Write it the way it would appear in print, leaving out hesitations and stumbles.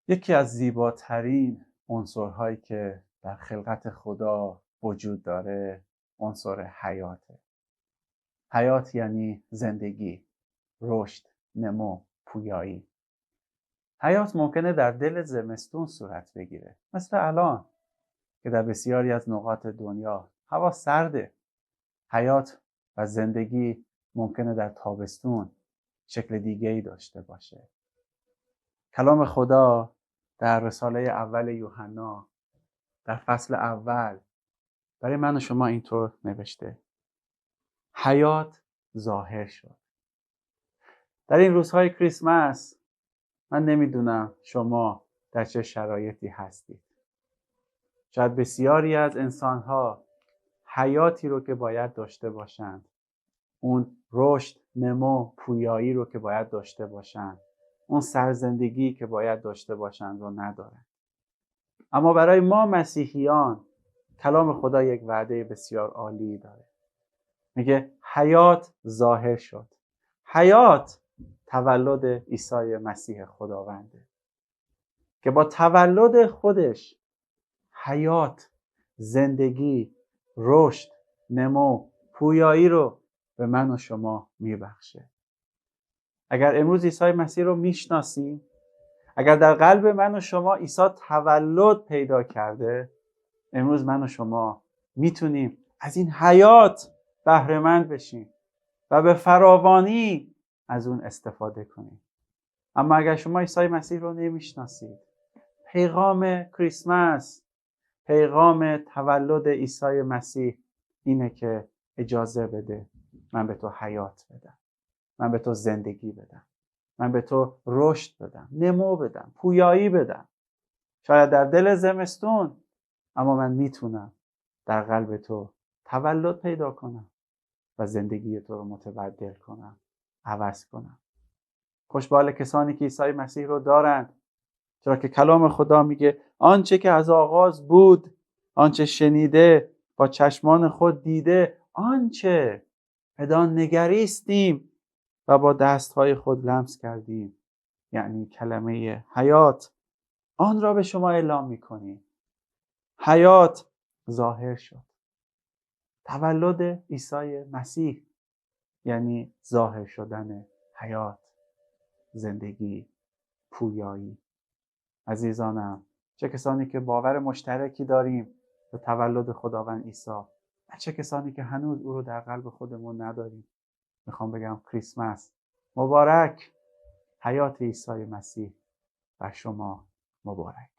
یکی از زیباترین عنصرهایی که در خلقت خدا وجود داره عنصر حیاته. حیات یعنی زندگی، رشد، نمو، پویایی. حیات ممکنه در دل زمستون صورت بگیره، مثل الان که در بسیاری از نقاط دنیا هوا سرده. حیات و زندگی ممکنه در تابستون شکل دیگه‌ای داشته باشه. کلام خدا در رساله اول یوحنا در فصل اول برای من و شما اینطور نوشته: حیات ظاهر شد. در این روزهای کریسمس من نمیدونم شما در چه شرایطی هستید. شاید بسیاری از انسانها حیاتی رو که باید داشته باشند، اون رشد، نمو، پویایی رو که باید داشته باشند، اون سرزندگی که باید داشته باشند رو ندارند. اما برای ما مسیحیان کلام خدا یک وعده بسیار عالی داره. میگه حیات ظاهر شد. حیات تولد عیسی مسیح خداونده که با تولد خودش حیات، زندگی، رشد، نمو، پویایی رو به من و شما میبخشه. اگر امروز عیسی مسیح رو میشناسیم، اگر در قلب من و شما عیسی تولد پیدا کرده، امروز من و شما میتونیم از این حیات بهره مند بشیم و به فراوانی از اون استفاده کنیم. اما اگر شما عیسی مسیح رو نمیشناسید، پیغام کریسمس، پیغام تولد عیسی مسیح اینه که اجازه بده من به تو حیات بدم، من به تو زندگی بدم، من به تو رشد بدم، نمو بدم، پویایی بدم. شاید در دل زمستون، اما من میتونم در قلب تو تولد پیدا کنم و زندگی تو رو متبدل کنم، عوض کنم. خوشبال کسانی که عیسی مسیح رو دارند، چرا که کلام خدا میگه آنچه که از آغاز بود، آنچه شنیده، با چشمان خود دیده، آنچه بدان نگریستیم و با دستهای خود لمس کردیم، یعنی کلمه حیات، آن را به شما اعلام میکنیم. حیات ظاهر شد. تولد عیسی مسیح یعنی ظاهر شدن حیات، زندگی، پویایی. عزیزانم، چه کسانی که باور مشترکی داریم به تولد خداوند عیسی و چه کسانی که هنوز او رو در قلب خودمون نداریم، میخوام بگم کریسمس مبارک. حیات عیسی مسیح بر شما مبارک.